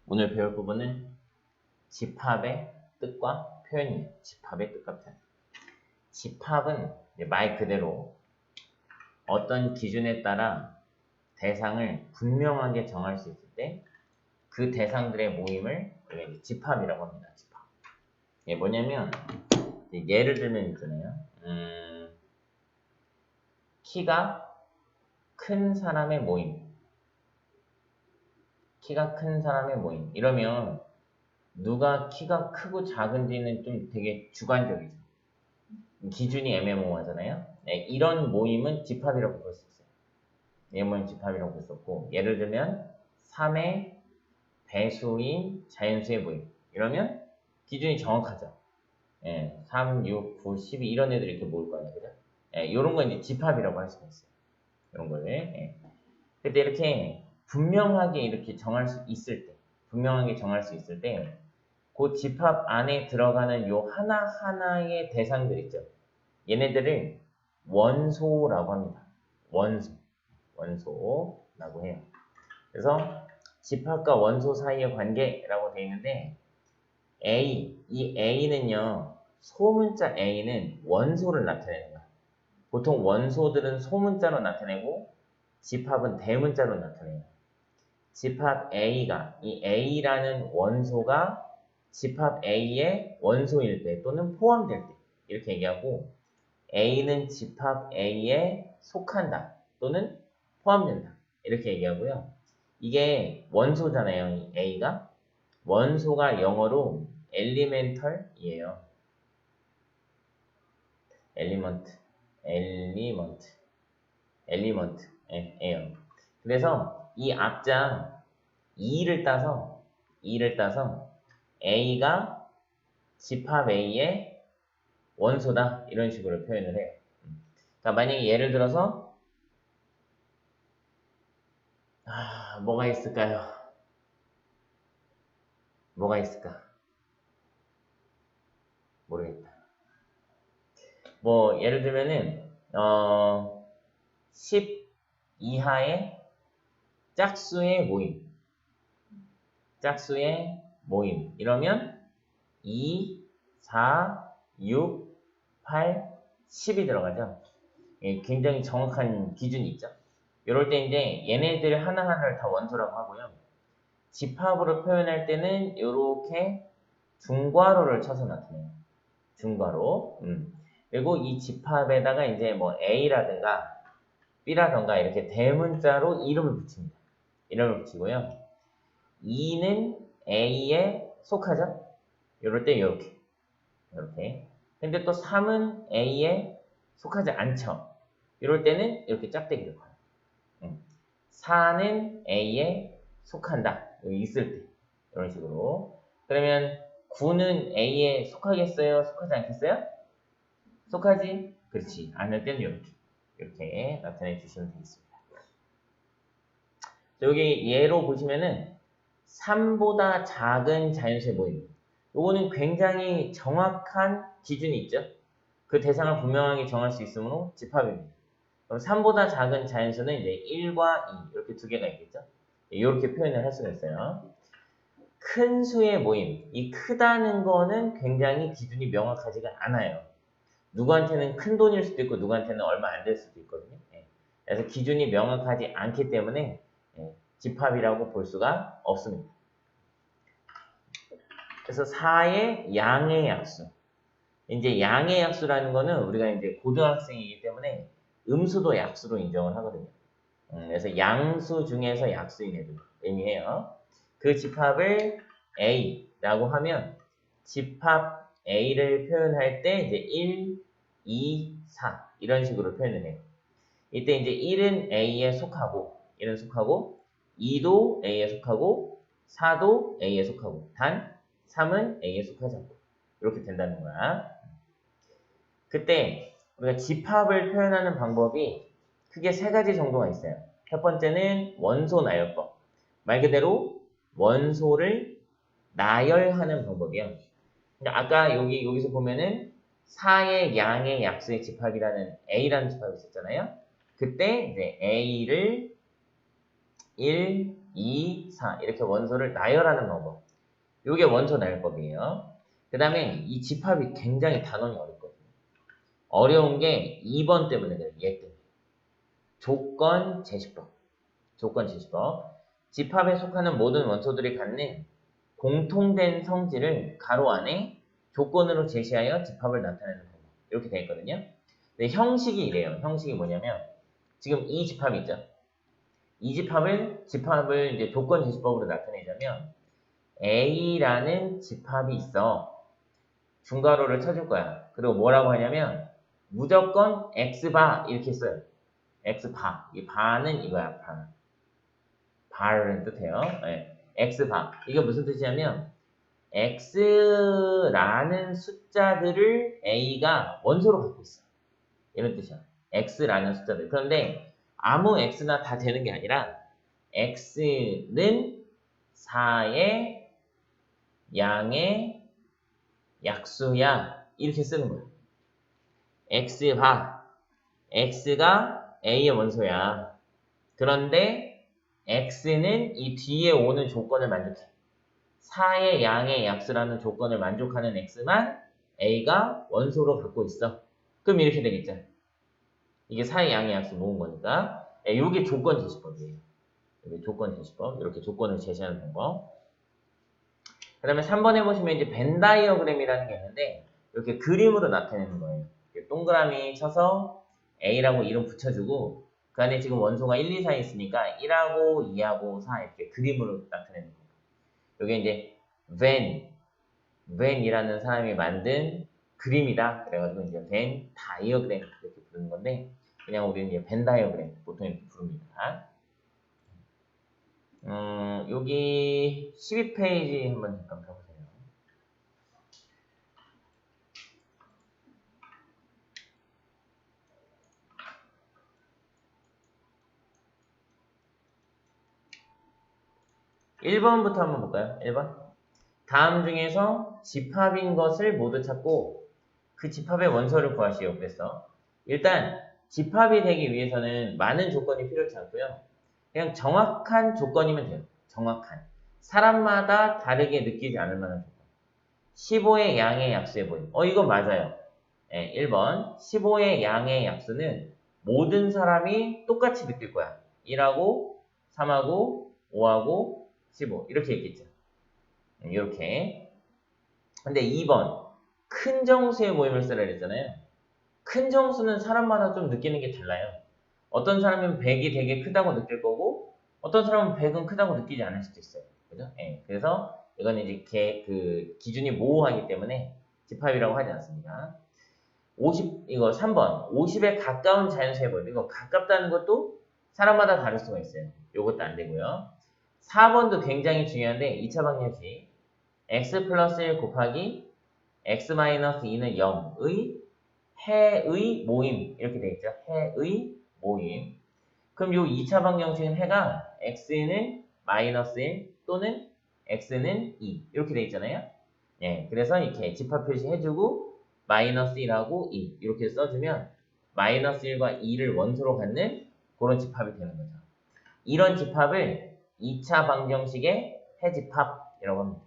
오늘 배울 부분은 집합의 뜻과 표현이에요. 집합의 뜻과 표현. 집합은 말 그대로 어떤 기준에 따라 대상을 분명하게 정할 수 있을 때 그 대상들의 모임을 우리가 집합이라고 합니다. 집합. 이게 뭐냐면 예를 들면 있잖아요. 키가 큰 사람의 모임. 키가 큰 사람의 모임. 이러면 누가 키가 크고 작은지는 좀 되게 주관적이죠. 기준이 애매모호하잖아요. 네, 이런 모임은 집합이라고 볼 수 있어요. 이런 모임 집합이라고 볼 수 있고, 예를 들면 3의 배수인 자연수의 모임. 이러면 기준이 정확하죠. 3, 6, 9, 12 이런 애들이 이렇게 모일 거 아니에요. 그죠? 이런 건 이제 집합이라고 할 수가 있어요. 이런 거를. 근데 이렇게 분명하게 이렇게 정할 수 있을 때, 그 집합 안에 들어가는 요 하나하나의 대상들 있죠. 얘네들을 원소라고 합니다. 원소라고 해요. 그래서 집합과 원소 사이의 관계라고 되어 있는데 이 A는요. 소문자 A는 원소를 나타내는 거야. 보통 원소들은 소문자로 나타내고 집합은 대문자로 나타내요. 집합 A가 이 A라는 원소가 집합 A의 원소일 때 또는 포함될 때 이렇게 얘기하고 A는 집합 A에 속한다 또는 포함된다 이렇게 얘기하고요. 이게 원소잖아요. 이 A가. 원소가 영어로 elemental이에요. 에요. 그래서 이 앞장 2를 따서 A가 집합 A의 원소다 이런 식으로 표현을 해요. 그러니까 만약에 예를 들어서 뭐가 있을까요? 뭐가 있을까? 모르겠다. 뭐 예를 들면은 10 이하의 짝수의 모임 이러면 2, 4, 6, 8, 10이 들어가죠. 굉장히 정확한 기준이 있죠. 이럴 때 이제 얘네들 하나하나를 다 원소라고 하고요. 집합으로 표현할 때는 이렇게 중괄호를 쳐서 나타내요. 중괄호. 그리고 이 집합에다가 이제 뭐 A라든가 B라든가 이렇게 대문자로 이름을 붙입니다. 이름을 붙이고요. 2는 A에 속하죠? 이럴 때 이렇게. 근데 또 3은 A에 속하지 않죠? 이럴 때는 이렇게 짝대기를 커요. 4는 A에 속한다. 여기 있을 때. 이런 식으로. 그러면 9는 A에 속하겠어요? 속하지 않겠어요? 속하지? 그렇지. 않을 때는 이렇게 나타내 주시면 되겠습니다. 여기 예로 보시면은 3보다 작은 자연수의 모임. 요거는 굉장히 정확한 기준이 있죠. 그 대상을 분명하게 정할 수 있으므로 집합입니다. 그럼 3보다 작은 자연수는 이제 1과 2 이렇게 두 개가 있겠죠. 이렇게 표현을 할 수가 있어요. 큰 수의 모임. 이 크다는 거는 굉장히 기준이 명확하지가 않아요. 누구한테는 큰 돈일 수도 있고 누구한테는 얼마 안 될 수도 있거든요. 그래서 기준이 명확하지 않기 때문에 집합이라고 볼 수가 없습니다. 그래서 4의 양의 약수. 이제 양의 약수라는 거는 우리가 이제 고등학생이기 때문에 음수도 약수로 인정을 하거든요. 그래서 양수 중에서 약수인 애들 의미해요. 그 집합을 A라고 하면 집합 A를 표현할 때 이제 1, 2, 4 이런 식으로 표현을 해요. 이때 이제 1은 A에 속하고 2도 A에 속하고 4도 A에 속하고 단 3은 A에 속하지 않고 이렇게 된다는 거야. 그때 우리가 집합을 표현하는 방법이 크게 세 가지 정도가 있어요. 첫 번째는 원소 나열법. 말 그대로 원소를 나열하는 방법이에요. 아까 여기서 보면은 4의 양의 약수의 집합이라는 A라는 집합이 있었잖아요. 그때 이제 A를 1, 2, 4 이렇게 원소를 나열하는 방법. 이게 원소 나열법이에요. 그 다음에 이 집합이 굉장히 단원이 어렵거든요. 어려운 게 2번 때문에 그래요. 얘 때문에. 조건 제시법. 조건 제시법. 집합에 속하는 모든 원소들이 갖는 공통된 성질을 가로 안에 조건으로 제시하여 집합을 나타내는 방법. 이렇게 되어 있거든요. 근데 형식이 이래요. 형식이 뭐냐면 지금 이 집합이 있죠. 이 집합을 이제 조건 제시법으로 나타내자면 A라는 집합이 있어. 중괄호를 쳐줄 거야. 그리고 뭐라고 하냐면 무조건 X바 이렇게 써요. X바. 이 바는 이거야. 바. 바라는 뜻이에요. 네. X바. 이게 무슨 뜻이냐면 X라는 숫자들을 A가 원소로 갖고 있어. 이런 뜻이야. X라는 숫자들. 그런데 아무 X나 다 되는 게 아니라 X는 4의 양의 약수야. 이렇게 쓰는 거야. X바. X가 A의 원소야. 그런데 X는 이 뒤에 오는 조건을 만족해. 4의 양의 약수라는 조건을 만족하는 X만 A가 원소로 갖고 있어. 그럼 이렇게 되겠죠. 이게 4의 양의 약수 모은 거니까. 이게 조건 제시법이에요. 이게 조건 제시법. 이렇게 조건을 제시하는 방법. 그 다음에 3번에 보시면 이제 벤 다이어그램이라는 게 있는데 이렇게 그림으로 나타내는 거예요. 이렇게 동그라미 쳐서 A라고 이름 붙여주고 그 안에 지금 원소가 1, 2, 4 있으니까 1하고 2하고 4 이렇게 그림으로 나타내는 거예요. 이게 이제 벤이라는 사람이 만든 그림이다. 그래가지고 이제 벤 다이어그램 이렇게 부르는 건데 그냥 우리는 이제 벤 다이어그램 보통 이렇게 부릅니다. 여기 12페이지 한번 잠깐 펴보세요. (1번부터) 한번 볼까요? 1번. 다음 중에서 집합인 것을 모두 찾고 그 집합의 원소를 구하시오. 그랬어. 일단 집합이 되기 위해서는 많은 조건이 필요치 않고요. 그냥 정확한 조건이면 돼요. 정확한. 사람마다 다르게 느끼지 않을 만한 조건. 15의 양의 약수에 보임. 이건 맞아요. 네, 1번. 15의 양의 약수는 모든 사람이 똑같이 느낄 거야. 1하고 3하고 5하고 15 이렇게 있겠죠. 이렇게. 근데 2번. 큰 정수의 모임을 쓰라 그랬잖아요. 큰 정수는 사람마다 좀 느끼는 게 달라요. 어떤 사람은 100이 되게 크다고 느낄 거고 어떤 사람은 100은 크다고 느끼지 않을 수도 있어요. 그죠? 예. 그래서 이건 이제 기준이 모호하기 때문에 집합이라고 하지 않습니다. 이거 3번. 50에 가까운 자연수의 모임. 이거 가깝다는 것도 사람마다 다를 수가 있어요. 이것도 안 되고요. 4번도 굉장히 중요한데 2차 방정식. x 플러스 1 곱하기 x 마이너스 2는 0의 해의 모임. 이렇게 되어 있죠. 해의 모임. 그럼 요 2차 방정식은 해가 x는 마이너스 1 또는 x는 2 이렇게 되어 있잖아요. 예, 그래서 이렇게 집합 표시 해주고 마이너스 1하고 2 이렇게 써주면 마이너스 1과 2를 원소로 갖는 그런 집합이 되는 거죠. 이런 집합을 2차 방정식의 해집합이라고 합니다.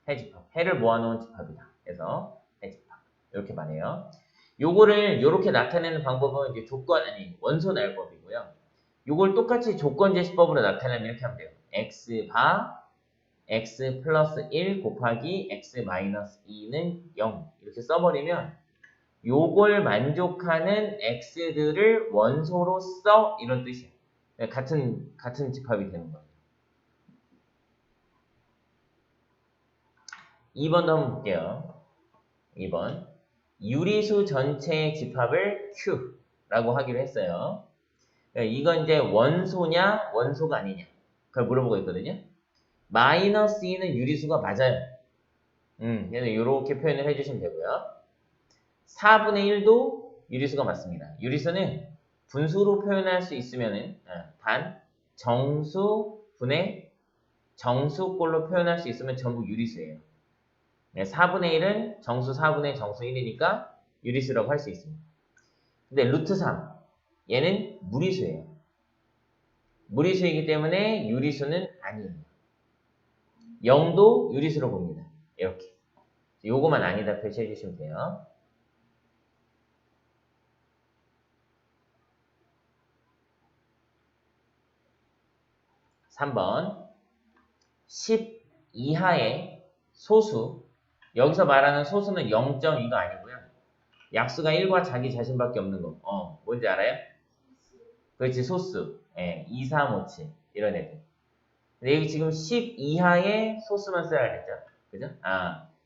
해집합. 해를 모아놓은 집합이다. 그래서 해집합. 이렇게 말해요. 요거를 이렇게 나타내는 방법은 이제 원소 나열법이고요. 요걸 똑같이 조건 제시법으로 나타내면 이렇게 하면 돼요. x바 x 플러스 1 곱하기 x 마이너스 2는 0 이렇게 써버리면 요걸 만족하는 x들을 원소로 써 이런 뜻이에요. 같은 집합이 되는 거예요. 2번도 한번 볼게요. 2번. 유리수 전체의 집합을 Q라고 하기로 했어요. 이건 이제 원소냐 원소가 아니냐 그걸 물어보고 있거든요. 마이너스 2는 유리수가 맞아요. 그래서 이렇게 표현을 해주시면 되고요. 4분의 1도 유리수가 맞습니다. 유리수는 분수로 표현할 수 있으면은 단 정수분의 정수꼴로 표현할 수 있으면 전부 유리수예요. 4분의 1은 정수 4분의 정수 1이니까 유리수라고 할 수 있습니다. 근데 루트 3 얘는 무리수예요. 무리수이기 때문에 유리수는 아니에요. 0도 유리수로 봅니다. 이렇게. 요거만 아니다 표시해 주시면 돼요. (3번) 10 이하의 소수. 여기서 말하는 소수는 0.2가 아니고요. 약수가 1과 자기 자신밖에 없는 거. 뭔지 알아요? 그렇지, 소수. 2, 3, 5, 7 이런 애들. 근데 여기 지금 10 이하의 소수만 써야 겠죠. 그죠?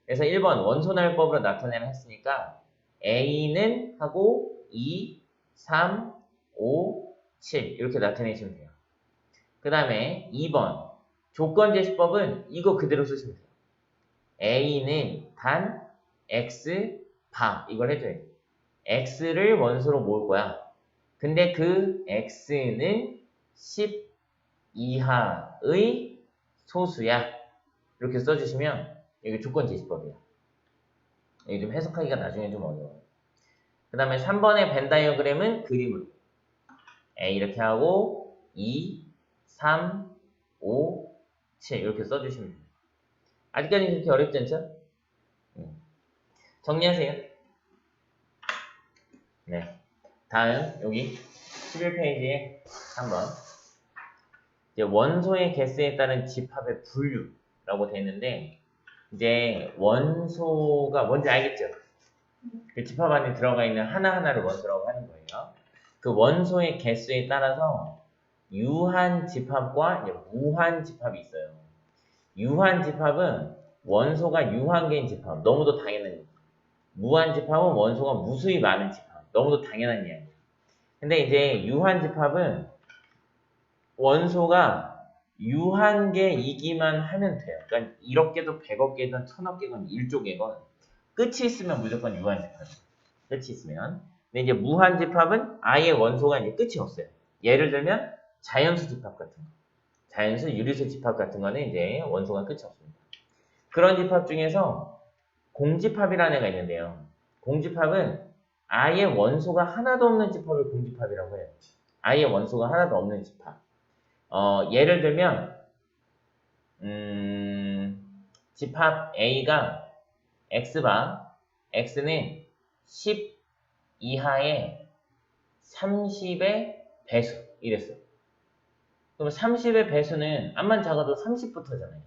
그래서 1번 원소날법으로 나타내라 했으니까 A는 하고 2, 3, 5, 7 이렇게 나타내시면 돼요. 그 다음에 2번 조건제시법은 이거 그대로 쓰시면 돼요. A는 단 X 바 이걸 해줘야 돼요. X를 원소로 모을 거야. 근데 그 X는 10 이하의 소수야. 이렇게 써주시면 여기 조건제시법이야. 여기 좀 해석하기가 나중에 좀 어려워요. 그 다음에 3번의 벤 다이어그램은 그림으로 A 이렇게 하고 2, 3, 5, 7 이렇게 써주시면 돼요. 아직까지는 그렇게 어렵지 않죠? 정리하세요. 네. 다음 여기 11페이지에 한번 이제 원소의 개수에 따른 집합의 분류라고 되어 있는데 이제 원소가 뭔지 알겠죠? 그 집합 안에 들어가 있는 하나하나를 원소라고 하는 거예요. 그 원소의 개수에 따라서 유한 집합과 이제 무한 집합이 있어요. 유한 집합은 원소가 유한계인 집합, 너무도 당연한 얘기. 무한 집합은 원소가 무수히 많은 집합, 너무도 당연한 이야기. 근데 이제 유한 집합은 원소가 유한계이기만 하면 돼요. 그러니까 1억 개든 100억 개든 1000억 개건 1조 개건 끝이 있으면 무조건 유한 집합이에요. 끝이 있으면. 근데 이제 무한 집합은 아예 원소가 이제 끝이 없어요. 예를 들면 자연수 집합 같은 거. 자연수 유리수 집합 같은 거는 이제 원소가 끝이 없습니다. 그런 집합 중에서 공집합이라는 애가 있는데요. 공집합은 아예 원소가 하나도 없는 집합을 공집합이라고 해요. 아예 원소가 하나도 없는 집합. 예를 들면 집합 A가 X바, X는 10 이하의 30의 배수 이랬어. 그럼 30의 배수는 암만 작아도 30부터잖아요.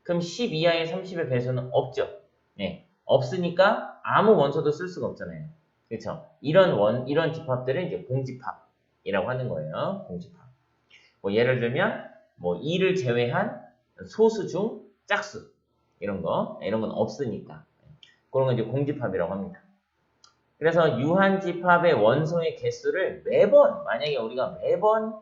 그럼 10 이하의 30의 배수는 없죠. 네, 없으니까 아무 원소도 쓸 수가 없잖아요. 그렇죠? 이런 집합들을 이제 공집합이라고 하는 거예요. 공집합. 뭐 예를 들면 뭐 2를 제외한 소수 중 짝수 이런 건 없으니까 그런 건 이제 공집합이라고 합니다. 그래서 유한 집합의 원소의 개수를 매번 만약에 우리가 매번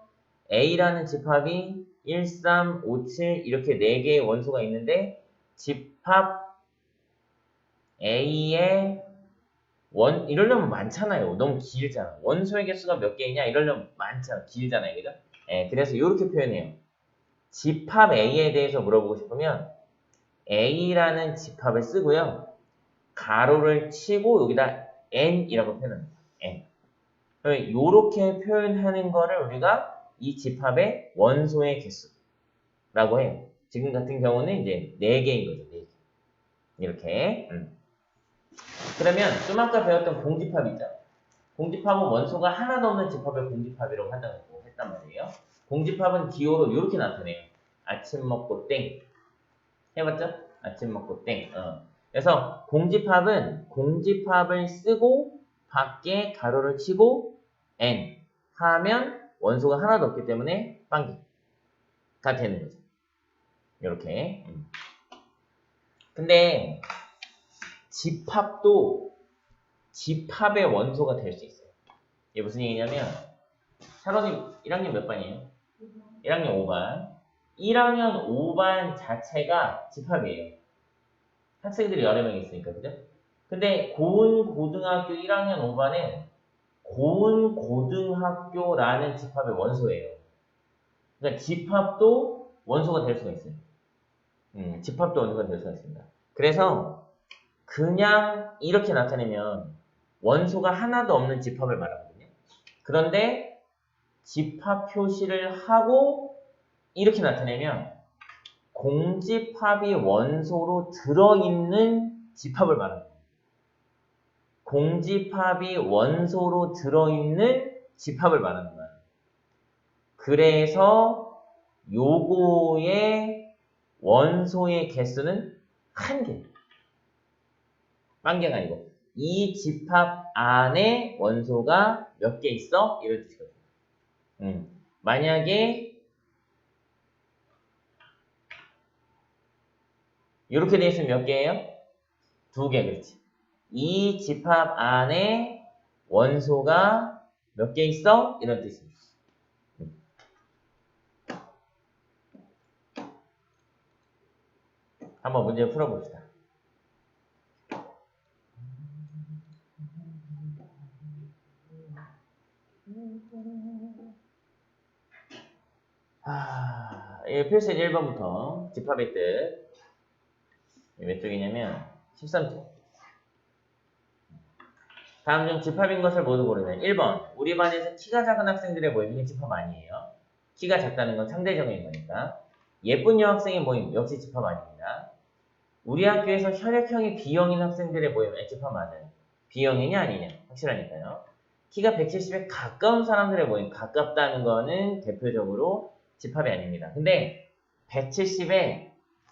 A라는 집합이 1, 3, 5, 7 이렇게 4개의 원소가 있는데 집합 A의 이러려면 많잖아요. 너무 길잖아. 원소의 개수가 몇 개이냐 이러려면 많잖아. 길잖아요. 그죠? 그래서 이렇게 표현해요. 집합 A에 대해서 물어보고 싶으면 A라는 집합을 쓰고요. 가로를 치고 여기다 N이라고 표현합니다. N. 이렇게 표현하는 거를 우리가 이 집합의 원소의 개수라고 해요. 지금 같은 경우는 이제 4개인 거죠. 4개. 이렇게. 그러면 좀 아까 배웠던 공집합이죠. 공집합은 원소가 하나도 없는 집합을 공집합이라고 한다고 했단 말이에요. 공집합은 기호로 이렇게 나타내요. 아침 먹고 땡. 해봤죠? 아침 먹고 땡. 그래서 공집합을 쓰고 밖에 가로를 치고 n 하면 원소가 하나도 없기 때문에 빵기가 되는 거죠. 이렇게. 근데 집합도 집합의 원소가 될 수 있어요. 이게 무슨 얘기냐면 샤론님 1학년 몇 반이에요? 1학년 5반. 1학년 5반 자체가 집합이에요. 학생들이 여러 명 있으니까, 그죠? 근데 고은고등학교 1학년 5반은 고은고등학교라는 집합의 원소예요. 그러니까 집합도 원소가 될 수가 있어요. 집합도 원소가 될 수가 있습니다. 그래서 그냥 이렇게 나타내면 원소가 하나도 없는 집합을 말하거든요. 그런데 집합 표시를 하고 이렇게 나타내면 공집합이 원소로 들어있는 집합을 말하는 거예요. 공집합이 원소로 들어있는 집합을 말하는 거예요. 그래서 요거의 원소의 개수는 한 개. 만 개가 아니고 이 집합 안에 원소가 몇 개 있어? 이런 뜻이거든요. 만약에 이렇게 돼 있으면 몇 개예요? 두 개, 그렇지. 이 집합 안에 원소가 몇 개 있어? 이런 뜻입니다. 한번 문제 풀어봅시다. 표시 1번부터 집합의 뜻. 몇 쪽이냐면 13쪽. 다음 중 집합인 것을 모두 고르면 1번. 우리 반에서 키가 작은 학생들의 모임이 집합 아니에요. 키가 작다는 건 상대적인 거니까. 예쁜 여학생의 모임 역시 집합 아닙니다. 우리 학교에서 혈액형이 B형인 학생들의 모임 집합 맞아요. B형이냐 아니냐 확실하니까요. 키가 170에 가까운 사람들의 모임 가깝다는 거는 대표적으로 집합이 아닙니다. 근데 170에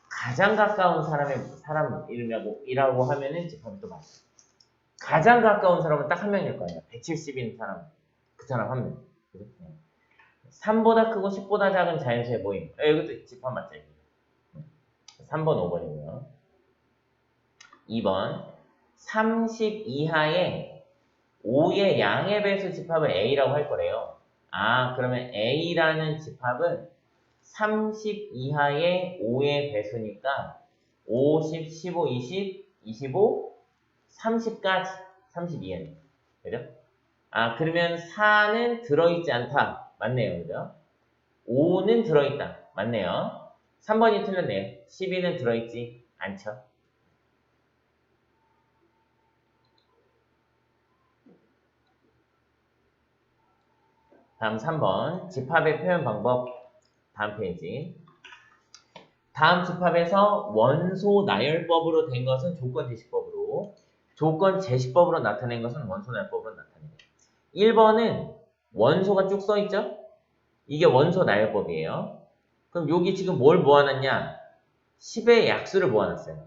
가장 가까운 사람 이름이라고 하면은 집합이 또 맞아요. 가장 가까운 사람은 딱 한 명일 거예요. 170인 사람, 그 사람 한 명. 3보다 크고 10보다 작은 자연수의 모임. 이것도 집합 맞죠? 3번, 5번이고요. 2번. 30 이하의 5의 양의 배수 집합을 A라고 할 거래요. 그러면 A라는 집합은 30 이하의 5의 배수니까 50, 15, 20, 25, 30까지 30 이하는. 그죠? 그러면 4는 들어있지 않다. 맞네요. 그죠? 5는 들어있다. 맞네요. 3번이 틀렸네요. 12는 들어있지 않죠. 다음 3번. 집합의 표현 방법. 다음 페이지. 다음 집합에서 원소 나열법으로 된 것은 조건 제시법으로, 조건 제시법으로 나타낸 것은 원소 나열법으로 나타냅니다. 1번은 원소가 쭉 써있죠? 이게 원소 나열법이에요. 그럼 여기 지금 뭘 모아놨냐? 10의 약수를 모아놨어요.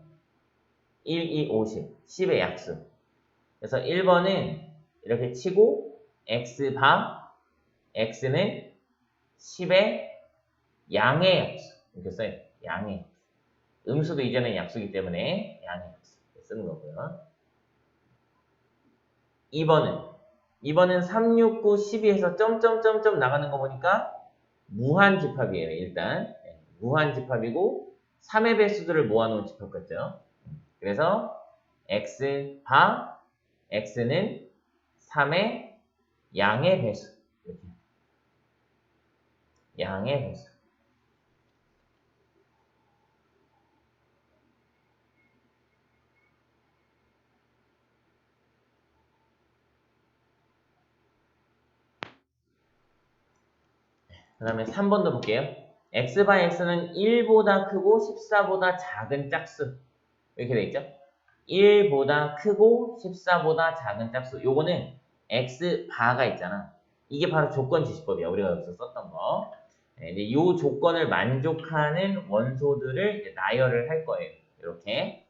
1, 2, 50. 10의 약수. 그래서 1번은 이렇게 치고 x바, x는 10의 양의 약수. 이렇게 써요. 양의. 음수도 이전에 약수이기 때문에 양의 약수. 쓰는 거고요. 2번은 3, 6, 9, 12에서 점점점점 나가는 거 보니까 무한 집합이에요. 일단 무한 집합이고 3의 배수들을 모아놓은 집합 같죠. 그래서 x 바 x는 3의 양의 배수. 이렇게. 양의 배수. 그 다음에 3번도 볼게요. x 바 x는 1보다 크고 14보다 작은 짝수. 이렇게 돼 있죠? 1보다 크고 14보다 작은 짝수. 요거는 x 바가 있잖아. 이게 바로 조건 지시법이야. 우리가 여기서 썼던 거. 이제 요 조건을 만족하는 원소들을 이제 나열을 할 거예요. 이렇게.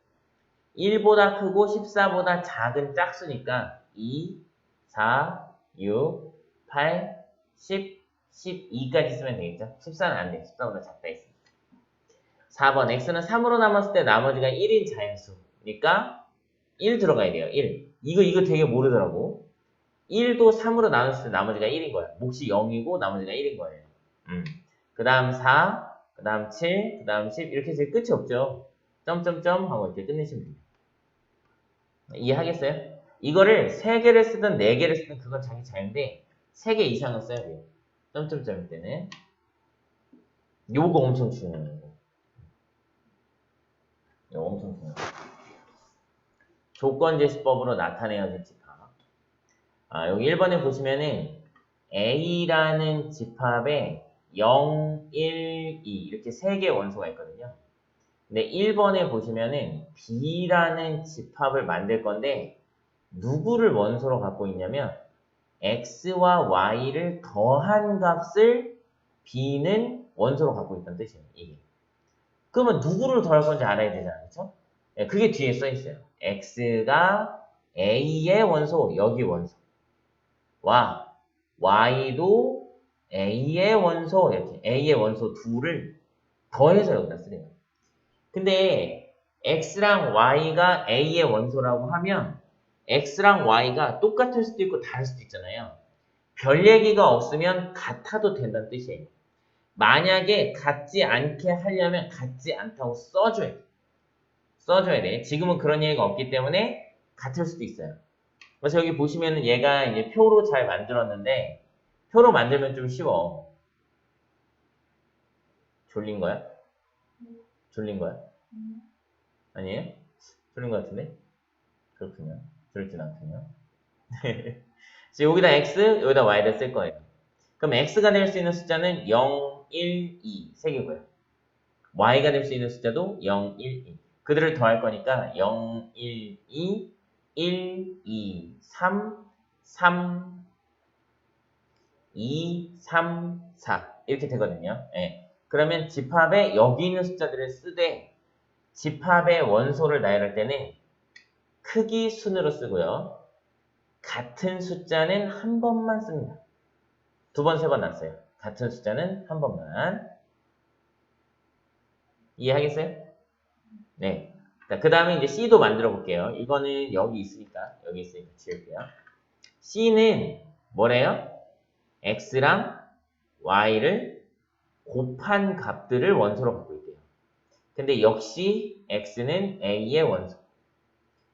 1보다 크고 14보다 작은 짝수니까 2, 4, 6, 8, 10, 12까지 쓰면 되겠죠? 14는 안 돼. 14보다 작다 했습니다. 4번 x는 3으로 남았을 때 나머지가 1인 자연수니까 1 들어가야 돼요. 1. 이거 되게 모르더라고. 1도 3으로 나눴을 때 나머지가 1인 거야. 몫이 0이고 나머지가 1인 거예요. 그 다음 4, 그 다음 7, 그 다음 10 이렇게 해서 끝이 없죠. 점점점 하고 이렇게 끝내시면 됩니다. 이해하겠어요? 이거를 3개를 쓰든 4개를 쓰든 그건 자기 자유인데 3개 이상은 써야 돼요. 점점점일 때는. 요거 엄청 중요해요. 이거 엄청 중요해요. 조건 제시법으로 나타내어진 집합. 여기 1번에 보시면은 A라는 집합에 0, 1, 2 이렇게 세 개의 원소가 있거든요. 근데 1번에 보시면은 B라는 집합을 만들 건데 누구를 원소로 갖고 있냐면 X와 Y를 더한 값을 B는 원소로 갖고 있다는 뜻이에요. 이게. 그러면 누구를 더할 건지 알아야 되잖아요. 그렇죠? 네, 그게 뒤에 써 있어요. X가 A의 원소, 여기 원소. 와, Y도 A의 원소, 이렇게 A의 원소 둘을 더해서 여기다 쓰래요. 근데 X랑 Y가 A의 원소라고 하면 X랑 Y가 똑같을 수도 있고 다를 수도 있잖아요. 별 얘기가 없으면 같아도 된다는 뜻이에요. 만약에 같지 않게 하려면 같지 않다고 써줘야 돼. 써줘야 돼. 지금은 그런 얘기가 없기 때문에 같을 수도 있어요. 그래서 여기 보시면은 얘가 이제 표로 잘 만들었는데 표로 만들면 좀 쉬워. 졸린 거야? 졸린 거야? 아니에요? 졸린 거 같은데? 그렇군요. 졸진 않군요. 여기다 x, 여기다 y를 쓸 거예요. 그럼 x가 될 수 있는 숫자는 0, 1, 2 세 개고요. y가 될 수 있는 숫자도 0, 1, 2. 그들을 더할 거니까 0, 1, 2, 1, 2, 3, 3, 2, 3, 4 이렇게 되거든요. 예. 그러면 집합에 여기 있는 숫자들을 쓰되 집합의 원소를 나열할 때는 크기 순으로 쓰고요. 같은 숫자는 한 번만 씁니다. 두 번, 세 번 안 써요. 같은 숫자는 한 번만. 이해하겠어요? 네. 그 다음에 이제 C도 만들어 볼게요. 이거는 여기 있으니까 지울게요. C는 뭐래요? X랑 Y를 곱한 값들을 원소로 갖고 있대요. 근데 역시 X는 A의 원소,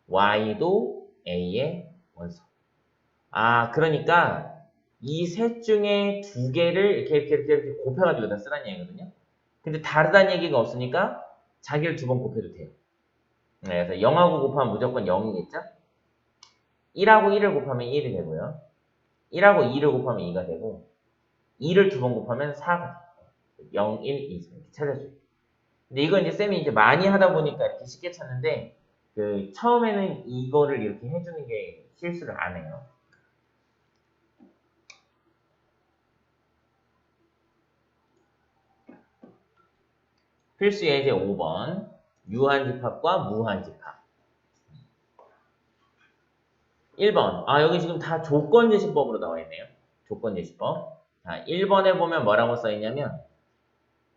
Y도 A의 원소. 아, 그러니까 이 셋 중에 두 개를 이렇게 곱해가지고 다 쓰라는 얘기거든요. 근데 다르다는 얘기가 없으니까 자기를 두 번 곱해도 돼요. 네, 그래서 0하고 곱하면 무조건 0이겠죠? 1하고 1을 곱하면 1이 되고요. 1하고 2를 곱하면 2가 되고 2를 두 번 곱하면 4가 돼요. 0, 1, 2 이렇게 찾아줘요. 근데 이건 이제 쌤이 이제 많이 하다 보니까 이렇게 쉽게 찾는데 처음에는 이거를 이렇게 해주는 게 실수를 안 해요. 필수 예제 5번 유한집합과 무한집합. 1번 여기 지금 다 조건제시법으로 나와 있네요. 조건제시법. 자, 1번에 보면 뭐라고 써 있냐면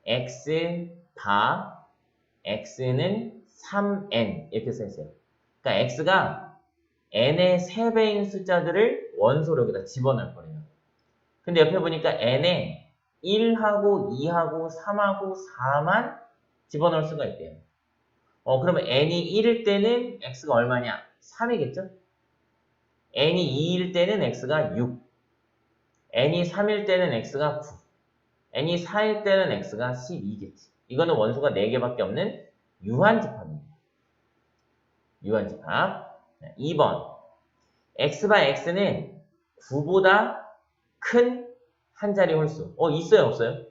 x 바 x는 3n 이렇게 써 있어요. 그러니까 x가 n의 3배인 숫자들을 원소로 여기다 집어넣을 거예요. 근데 옆에 보니까 n에 1하고 2하고 3하고 4만 집어넣을 수가 있대요. 그러면 n이 1일 때는 x가 얼마냐? 3이겠죠? n이 2일 때는 x가 6, n이 3일 때는 x가 9, n이 4일 때는 x가 12겠지. 이거는 원소가 4개밖에 없는 유한집합입니다. 유한집합. 2번 x바 x는 9보다 큰 한 자리 홀수. 있어요, 없어요?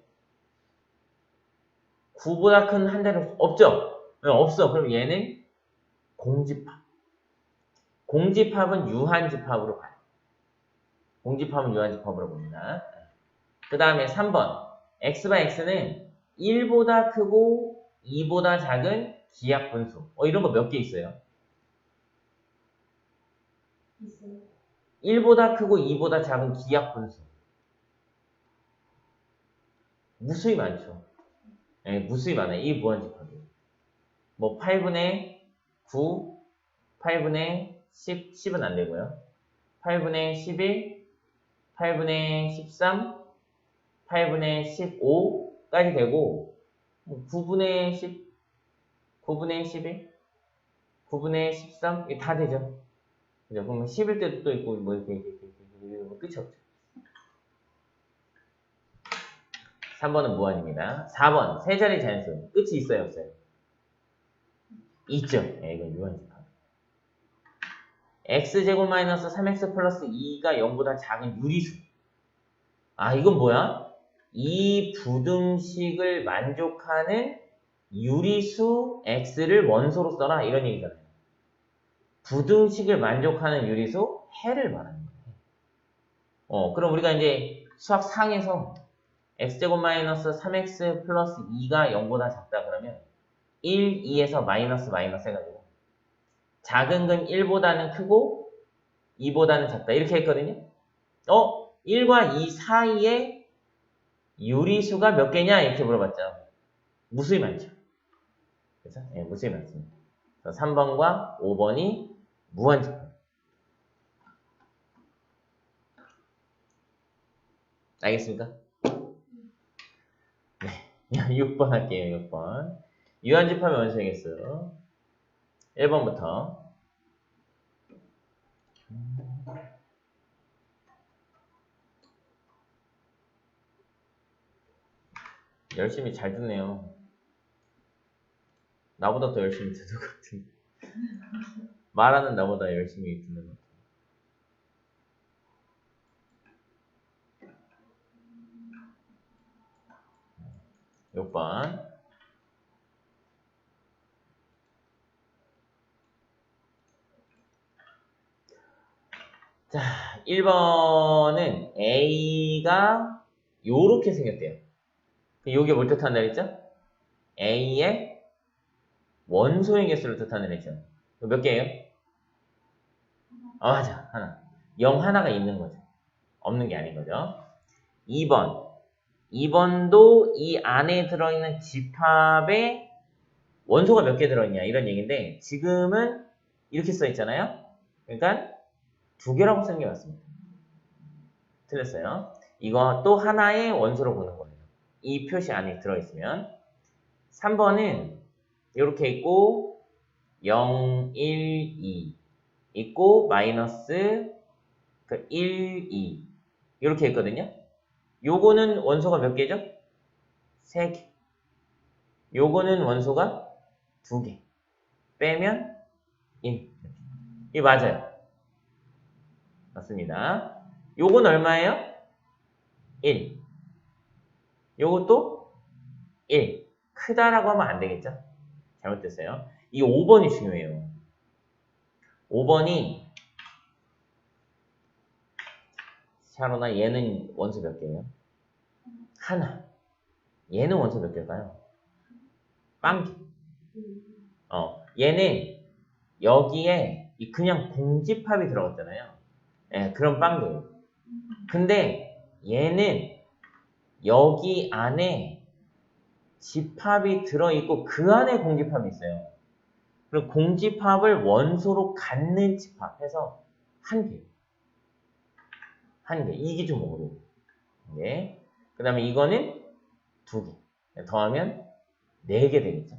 9보다 큰 한 자리 홀수 없죠? 네, 없어. 그럼 얘는 공집합. 공집합은 유한집합으로 가요. 공집합은 유한집합으로 봅니다. 그 다음에 3번 x바 x는 1보다 크고 2보다 작은 기하분수. 이런 거 몇 개 있어요? 1보다 크고 2보다 작은 기하분수. 무수히 많죠. 네, 무수히 많아요. 이 무한집합이. 뭐 8분의 9, 8분의 10, 10은 안 되고요. 8분의 11, 8분의 13, 8분의 15까지 되고 9분의 10, 9분의 11, 9분의 13 이게 다 되죠. 그죠? 그럼 10일 때도 또 있고 뭐 이렇게 끝이 없죠. 3번은 무한입니다. 4번 세 자리 자연수 끝이 있어요, 없어요? 있죠. 네, 이건 유한집합. x제곱 마이너스 3x 플러스 2가 0보다 작은 유리수. 아, 이건 뭐야? 이 부등식을 만족하는 유리수 x를 원소로 써라 이런 얘기잖아요. 부등식을 만족하는 유리수 해를 말하는 거예요. 그럼 우리가 이제 수학 상에서 x제곱 마이너스 3x 플러스 2가 0보다 작다 그러면 1, 2에서 마이너스 해가지고 작은 건 1보다는 크고 2보다는 작다 이렇게 했거든요. 1과 2 사이에 유리수가 몇 개냐 이렇게 물어봤죠. 무수히 많죠. 그래서 무수히 많습니다. 3번과 5번이 무한집합. 알겠습니까? 네. 6번 할게요. 6번. 유한집합의 원소이겠어요. 1번부터. 열심히 잘 듣네요. 나보다 더 열심히 듣는 것 같은데. 말하는 나보다 열심히 듣는 것 같아요. 6번. 자, 1번은 A가 요렇게 생겼대요. 요게 뭘 뜻한다 그랬죠? A의 원소의 개수를 뜻하는 애죠. 몇 개예요? 맞아. 하나. 0 하나가 있는 거죠. 없는 게 아닌 거죠. 2번. 2번도 이 안에 들어있는 집합에 원소가 몇 개 들어있냐 이런 얘기인데 지금은 이렇게 써 있잖아요. 그러니까 2개라고 쓰는 게 맞습니다. 틀렸어요. 이거 또 하나의 원소로 보는 거예요. 이 표시 안에 들어있으면 3번은 이렇게 있고 0, 1, 2 있고 마이너스 1, 2 이렇게 있거든요. 요거는 원소가 몇 개죠? 3개. 요거는 원소가 2개. 빼면 1. 이게 맞아요. 맞습니다. 요건 얼마예요? 1. 요것도 1. 크다라고 하면 안 되겠죠? 잘못됐어요. 이 5번이 중요해요. 5번이 샤로나 얘는 원소 몇 개예요? 하나. 얘는 원소 몇 개일까요? 빵개. 얘는 여기에 그냥 공집합이 들어갔잖아요. 그럼 빵개예요. 근데 얘는 여기 안에 집합이 들어있고 그 안에 공집합이 있어요. 그리고 공집합을 원소로 갖는 집합해서 한 개. 한 개. 이 기준으로. 네. 그 다음에 이거는 2개. 더하면 4개 되겠죠.